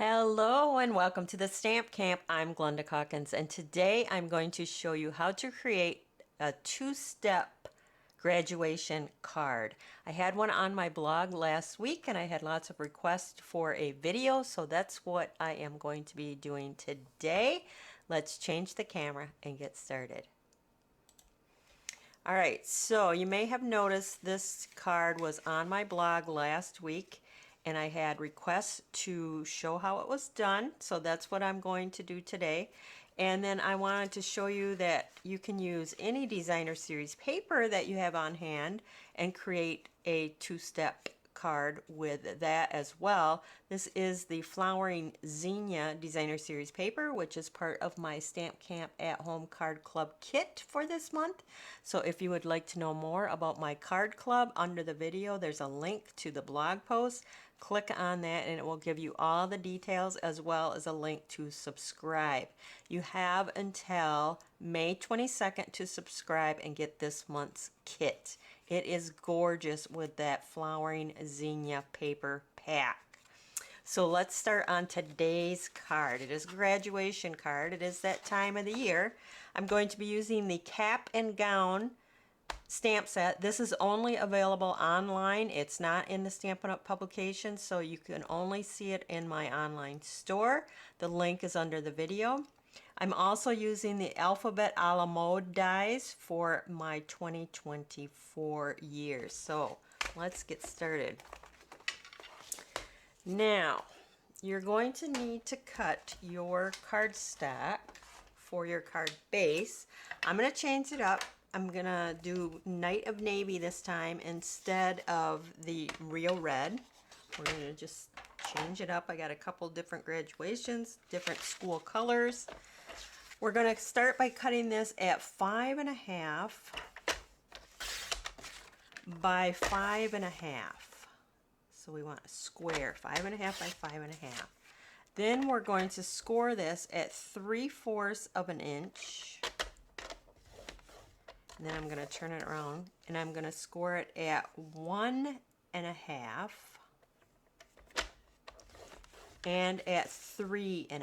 Hello and welcome to the Stamp Camp. I'm Glenda Calkins, and today I'm going to show you how to create a two-step graduation card. I had one on my blog last week and I had lots of requests for a video, so that's what I am going to be doing today. Let's change the camera and get started. Alright, so you may have noticed this card was on my blog last week and I had requests to show how it was done, so that's what I'm going to do today. And then I wanted to show you that you can use any designer series paper that you have on hand and create a two-step card with that as well. This is the Flowering Zinnia Designer Series paper, which is part of my StampCamp at Home Card Club kit for this month. So if you would like to know more about my card club, under the video there's a link to the blog post. Click on that and it will give you all the details as well as a link to subscribe. You have until May 22nd to subscribe and get this month's kit. It is gorgeous with that Flowering Zinnia paper pack. So let's start on today's card. It is a graduation card. It is that time of the year. I'm going to be using the Cap and Gown stamp set. This is only available online. It's not in the Stampin' Up! Publication, so you can only see it in my online store. The link is under the video. I'm also using the Alphabet a la Mode dies for my 2024 year. So let's get started. Now, you're going to need to cut your cardstock for your card base. I'm going to change it up. I'm going to do Night of Navy this time instead of the Rio Red. We're going to just change it up. I got a couple different graduations, different school colors. We're going to start by cutting this at 5.5 by 5.5. So we want a square, 5.5 by 5.5. Then we're going to score this at 3/4 of an inch. And then I'm going to turn it around and I'm going to score it at 1.5 and at 3.5.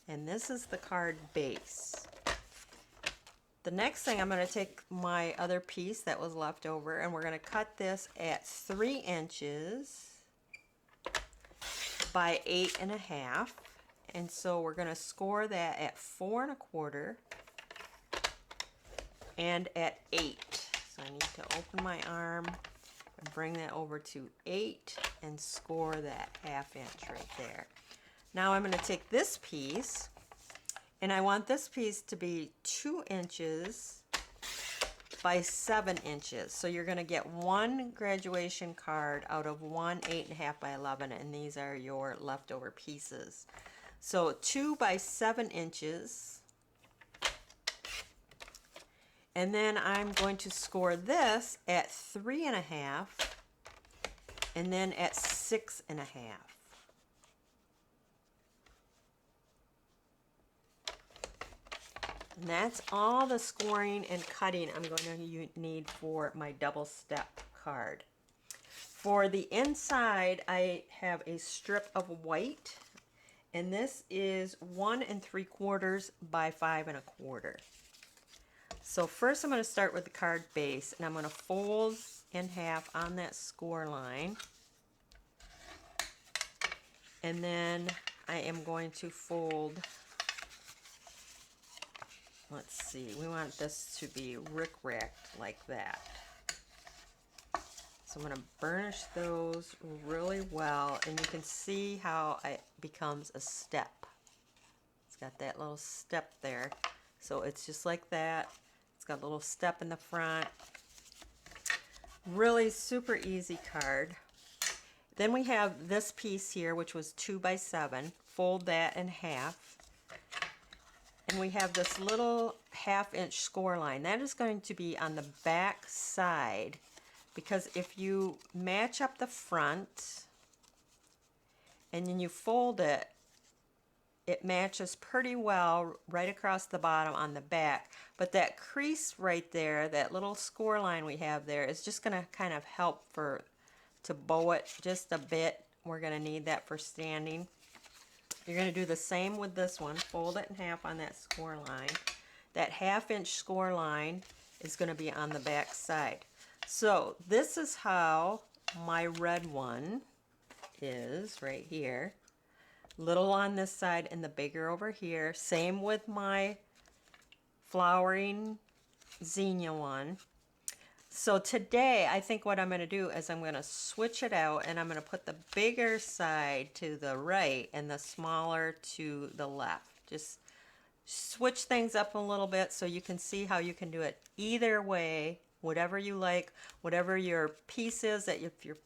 And this is the card base. The next thing, I'm going to take my other piece that was left over and we're going to cut this at 3 inches by 8.5. And so we're going to score that at 4.25 and at 8. So I need to open my arm and bring that over to 8 and score that 1/2 inch right there. Now I'm going to take this piece and I want this piece to be 2 inches by 7 inches. So you're going to get one graduation card out of one 8.5 by 11, and these are your leftover pieces. So 2 by 7 inches. And then I'm going to score this at 3.5 and then at 6.5. And that's all the scoring and cutting I'm going to need for my double step card. For the inside, I have a strip of white, and this is 1 3/4 by 5.25. So first I'm going to start with the card base, and I'm going to fold in half on that score line. And then I am going to fold, let's see, we want this to be rick-racked like that. So I'm going to burnish those really well, and you can see how it becomes a step. It's got that little step there. So it's just like that. It's got a little step in the front. Really super easy card. Then we have this piece here, which was 2 by 7. Fold that in half. And we have this little 1/2 inch score line. That is going to be on the back side, because if you match up the front and then you fold it, it matches pretty well right across the bottom on the back. But that crease right there, that little score line we have there, is just going to kind of help to bow it just a bit We're going to need that for standing. You're going to do the same with this one. Fold it in half on that score line. That 1/2 inch score line is going to be on the back side. So this is how my red one is right here. Little on this side and the bigger over here. Same with my flowering zinnia one. So today I think what I'm going to do is I'm going to switch it out, and I'm going to put the bigger side to the right and the smaller to the left. Just switch things up a little bit so you can see how you can do it either way, whatever you like, whatever your piece is. That if you're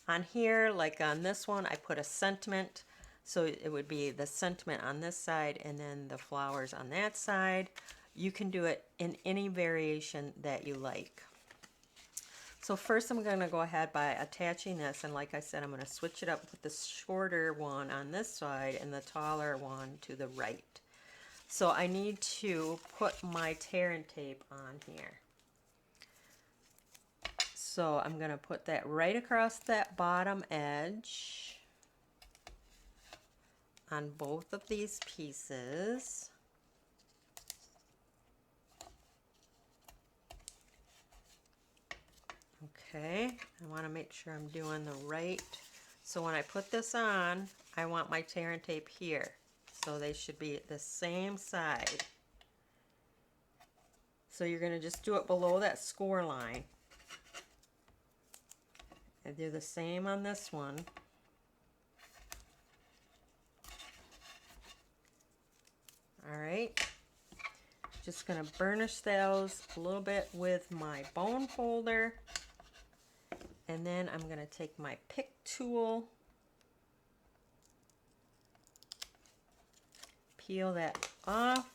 on here, like on this one, I put a sentiment, so it would be the sentiment on this side and then the flowers on that side. You can do it in any variation that you like. So first I'm going to go ahead by attaching this, and like I said, I'm going to switch it up with the shorter one on this side and the taller one to the right. So I need to put my tear and tape on here. So I'm going to put that right across that bottom edge on both of these pieces. Okay, I want to make sure I'm doing the right. So when I put this on, I want my tear and tape here. So they should be the same side. So you're going to just do it below that score line. And do the same on this one. Alright. Just going to burnish those a little bit with my bone folder. And then I'm going to take my pick tool, peel that off.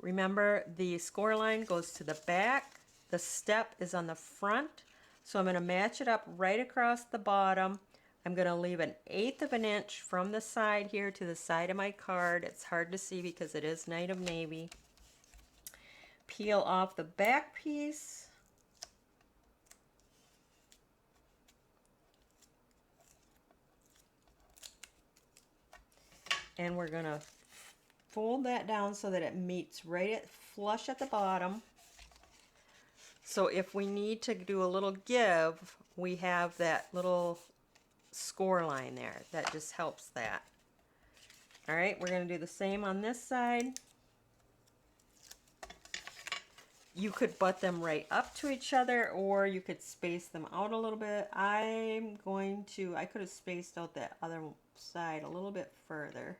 Remember, the score line goes to the back, the step is on the front, so I'm going to match it up right across the bottom. I'm going to leave 1/8 of an inch from the side here to the side of my card. It's hard to see because it is Night of Navy. Peel off the back piece. And we're going to fold that down so that it meets right at flush at the bottom. So if we need to do a little give, we have that little score line there. That just helps that. All right, we're going to do the same on this side. You could butt them right up to each other, or you could space them out a little bit. I could have spaced out that other side a little bit further.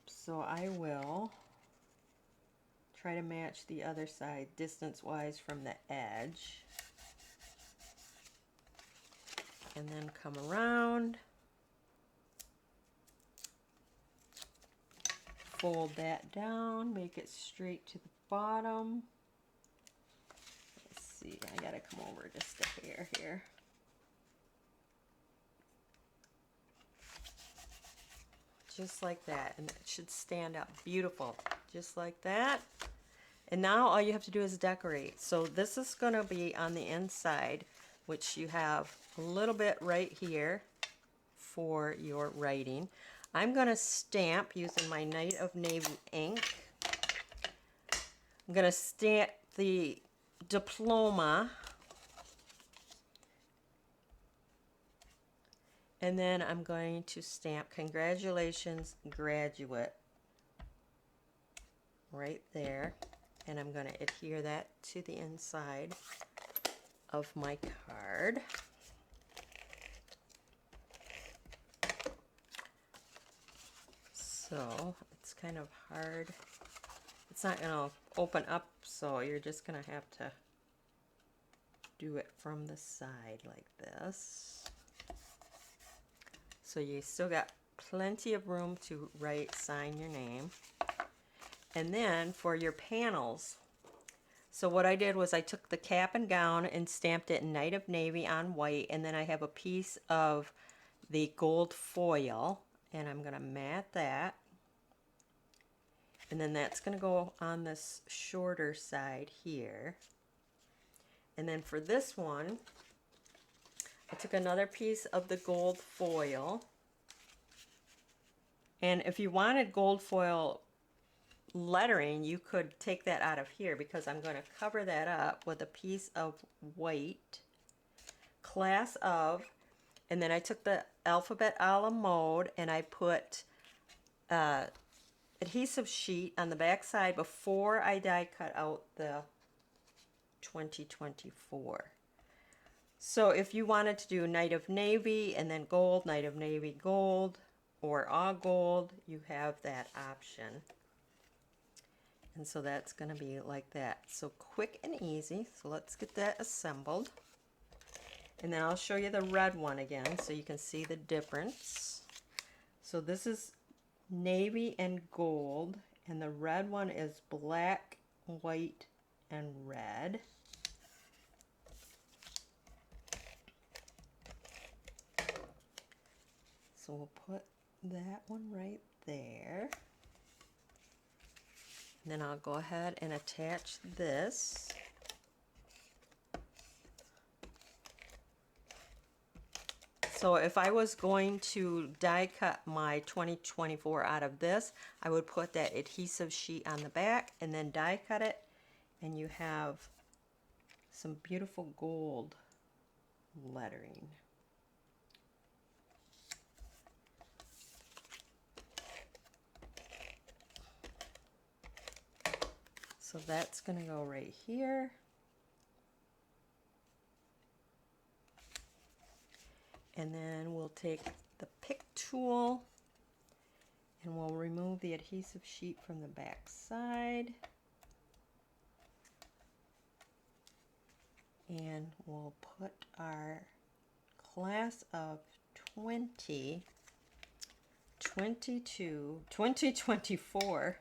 So I will try to match the other side distance-wise from the edge. And then come around. Fold that down, make it straight to the bottom. Let's see, I gotta come over just a hair here. Just like that, and it should stand up beautiful, just like that. And now all you have to do is decorate. So this is gonna be on the inside, which you have a little bit right here for your writing. I'm going to stamp using my Night of Navy ink. I'm going to stamp the diploma. And then I'm going to stamp Congratulations Graduate right there. And I'm going to adhere that to the inside of my card. So it's kind of hard. It's not going to open up, so you're just going to have to do it from the side like this. So you still got plenty of room to sign your name. And then for your panels, so what I did was I took the cap and gown and stamped it in Night of Navy on white, and then I have a piece of the gold foil, and I'm going to mat that. And then that's going to go on this shorter side here. And then for this one, I took another piece of the gold foil. And if you wanted gold foil lettering, you could take that out of here, because I'm going to cover that up with a piece of white, class of, and then I took the alphabet a la mode and I put adhesive sheet on the back side before I die cut out the 2024. So if you wanted to do Night of Navy and then gold, Night of Navy gold, or all gold, you have that option. And so that's going to be like that. So quick and easy. So let's get that assembled. And then I'll show you the red one again so you can see the difference. So this is navy and gold, and the red one is black, white, and red. So we'll put that one right there. And then I'll go ahead and attach this. So if I was going to die cut my 2024 out of this, I would put that adhesive sheet on the back and then die cut it, and you have some beautiful gold lettering. So that's going to go right here. And then we'll take the pick tool and we'll remove the adhesive sheet from the back side. And we'll put our class of 2024.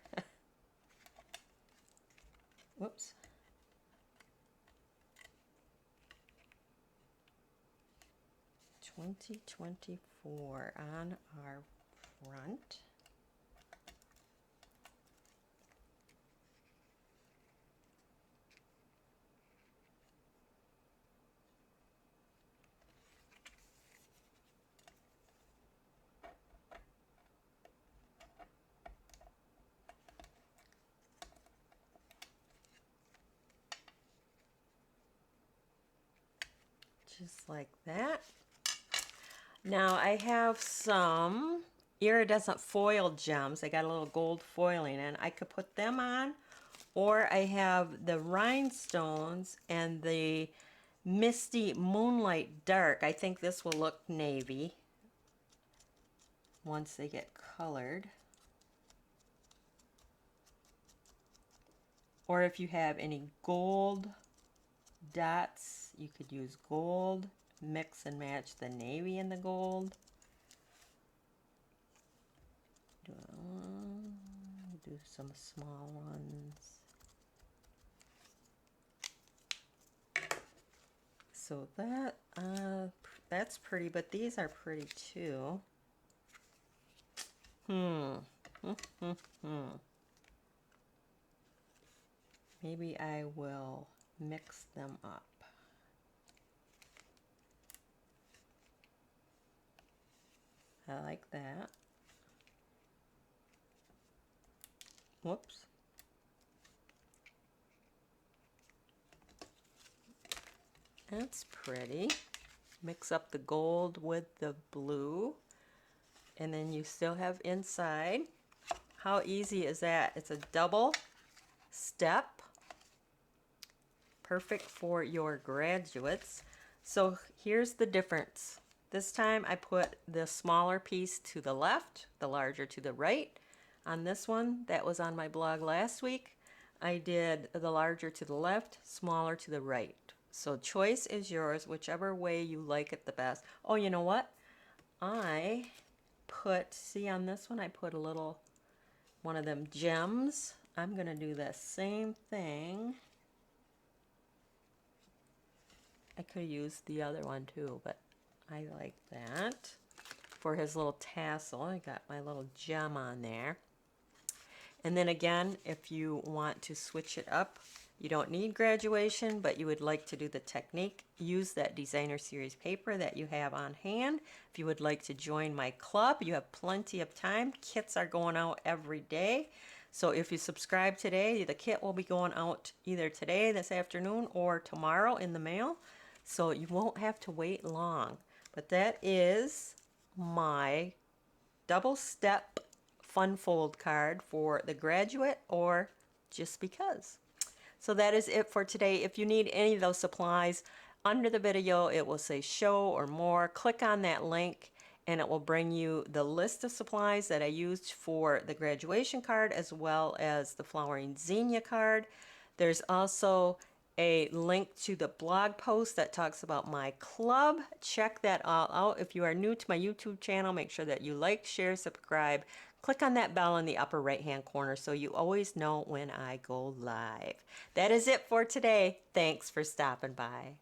Whoops. $2024 on our front. Just like that. Now I have some iridescent foil gems. I got a little gold foiling, and I could put them on, or I have the rhinestones and the misty moonlight dark. I think this will look navy once they get colored. Or if you have any gold dots, you could use gold. Mix and match the navy and the gold. Do some small ones. So that's pretty, but these are pretty too. Maybe I will mix them up. I like that. Whoops. That's pretty. Mix up the gold with the blue. And then you still have inside. How easy is that? It's a double step. Perfect for your graduates. So here's the difference. This time I put the smaller piece to the left, the larger to the right. On this one, that was on my blog last week, I did the larger to the left, smaller to the right. So choice is yours, whichever way you like it the best. Oh, you know what? I put, see on this one, I put a little, one of them gems. I'm going to do the same thing. I could use the other one too, but I like that. For his little tassel, I got my little gem on there. And then again, if you want to switch it up, you don't need graduation, but you would like to do the technique, use that designer series paper that you have on hand. If you would like to join my club, you have plenty of time. Kits are going out every day. So if you subscribe today, the kit will be going out either today, this afternoon, or tomorrow in the mail. So you won't have to wait long. But that is my double step fun fold card for the graduate or just because. So that is it for today. If you need any of those supplies, under the video it will say show or more. Click on that link and it will bring you the list of supplies that I used for the graduation card as well as the flowering zinnia card. There's also a link to the blog post that talks about my club. Check that all out. If you are new to my YouTube channel, make sure that you like, share, subscribe. Click on that bell in the upper right hand corner so you always know when I go live. That is it for today. Thanks for stopping by.